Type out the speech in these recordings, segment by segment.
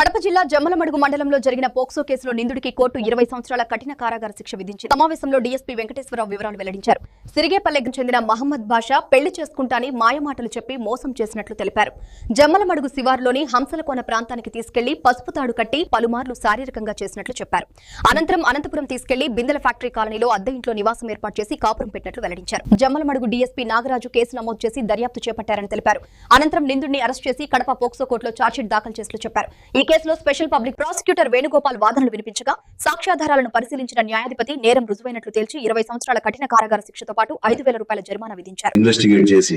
కడప జిల్లా జమ్మలమడుగు మండలంలో జరిగిన పోక్సో కేసులో నిందితుడికి కోర్టు 20 సంవత్సరాల కఠిన కారాగార శిక్ష విధించింది. సమావేశంలో డీఎస్పీ వెంకటేశ్వరరావు వివరాలు వెల్లడించారు. సిరిగేపల్లెకు చెందిన మహమ్మద్ బాషా పెళ్లి చేసుకుంటాని మాయమాటలు చెప్పి మోసం చేసినట్లు తెలిపారు. జమ్మలమడుగు శివారులోని హంసలకోన ప్రాంతానికి తీసుకెళ్లి పసుపు తాడు కట్టి పలుమార్లు శారీరకంగా చేసినట్లు చెప్పారు. అనంతరం అనంతపురం తీసుకెళ్లి బిందెల ఫ్యాక్టరీ కాలనీలో అద్దె ఇంట్లో నివాసం ఏర్పాటు చేసి కాపురం పెట్టినట్లు వెల్లడించారు. జమ్మలమడుగు డీఎస్పీ నాగరాజు కేసు నమోదు చేసి దర్యాప్తు చేపట్టారని తెలిపారు. అనంతరం నిందితుడిని అరెస్ట్ చేసి కడప పోక్సో కోర్టులో ఛార్జ్షీట్ దాఖలు చేసినట్లు చెప్పారు. ఈ కేసులో స్పెషల్ పబ్లిక్ ప్రాసిక్యూటర్ వేణుగోపాల్ వాదనలు వినిపించగా సాక్ష్యాధారాలను పరిశీలించిన న్యాయాధిపతి నేరం రుజువైనట్లు తేల్చి 20 సంవత్సరాల కఠిన కారాగార శిక్షతో పాటు 5,000 రూపాయల జరిమానా విధించారు. ఇన్వెస్టిగేట్ చేసి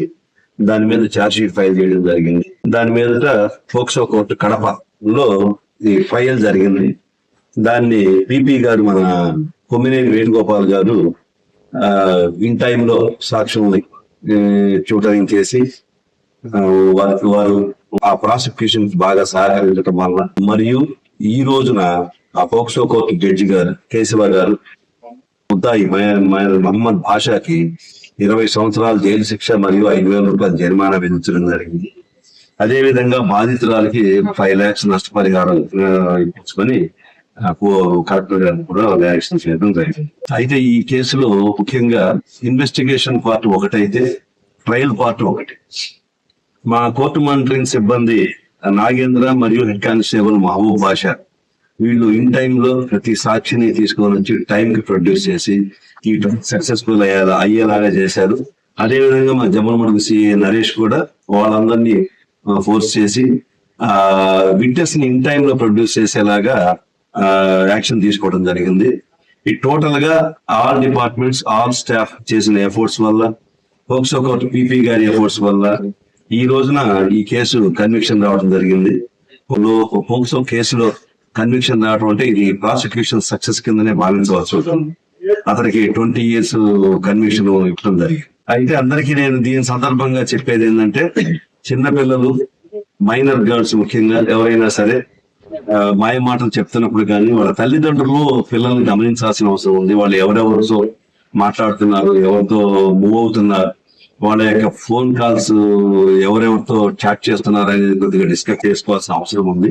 దాని మీద ఛార్జ్ షీట్ ఫైల్ చేయడం జరిగింది. దాని మీద పోక్సో కోర్టు కడపలో ఈ ఫైల్ జరిగింది. దాన్ని పిపి గారు మన కొమ్మినేని వేణుగోపాల్ గారు ఇన్ టైంలో సాక్ష్యం చూడడం చేసి వారు ఆ ప్రాసిక్యూషన్ బాగా సహకరించడం వల్ల మరియు ఈ రోజున ఆ పోక్సో కోర్టు జడ్జి గారు కేశవ గారు ముద్దాయి మహమ్మద్ బాషాకి 20 సంవత్సరాల జైలు శిక్ష మరియు 5,000 రూపాయల జరిమానా విధించడం జరిగింది. అదే విధంగా బాధితురాలకి 5 lakhs నష్టపరిహారం ఇప్పించుకొని కలెక్టర్ గారిని కూడా యాక్షన్ చేయడం జరిగింది. అయితే ఈ కేసులో ముఖ్యంగా ఇన్వెస్టిగేషన్ పార్ట్ ఒకటైతే ట్రయల్ పార్ట్ ఒకటి. మా కోర్టు మానిటరింగ్ సిబ్బంది నాగేంద్ర మరియు హెడ్ కానిస్టేబుల్ మహబూబ్ బాషా వీళ్ళు ఇన్ టైంలో ప్రతి సాక్షిని తీసుకొని వచ్చి టైం కి ప్రొడ్యూస్ చేసి ఈ సక్సెస్ఫుల్ అయ్యేలాగా చేశారు. అదే విధంగా మా జమ్మలమడుగు సిఐ నరేష్ కూడా వాళ్ళందరినీ ఫోర్స్ చేసి విట్నెస్ ని ఇన్ టైంలో ప్రొడ్యూస్ చేసేలాగా యాక్షన్ తీసుకోవడం జరిగింది. ఈ టోటల్ గా ఆల్ డిపార్ట్మెంట్స్ ఆల్ స్టాఫ్ చేసిన ఎఫర్ట్స్ వల్ల పోక్సో కోర్టు పిపి గారి ఎఫర్ట్స్ వల్ల ఈ రోజున ఈ కేసు కన్విక్షన్ రావడం జరిగింది. పోక్సో కేసులో కన్విక్షన్ రావడం అంటే ఇది ప్రాసిక్యూషన్ సక్సెస్ కిందనే భావించవచ్చు. అతనికి 20 years కన్విక్షన్ ఇవ్వడం జరిగింది. అయితే అందరికీ నేను దీని సందర్భంగా చెప్పేది ఏంటంటే చిన్నపిల్లలు మైనర్ గర్ల్స్ ముఖ్యంగా ఎవరైనా సరే మాయ మాటలు చెప్తున్నప్పుడు కానీ వాళ్ళ తల్లిదండ్రులు పిల్లల్ని గమనించాల్సిన అవసరం ఉంది. వాళ్ళు ఎవరెవరితో మాట్లాడుతున్నారు, ఎవరితో మూవ్ అవుతున్నారు, వాళ్ళ యొక్క ఫోన్ కాల్స్ ఎవరెవరితో చాట్ చేస్తున్నారు అనేది కొద్దిగా డిస్కస్ చేసుకోవాల్సిన అవసరం ఉంది.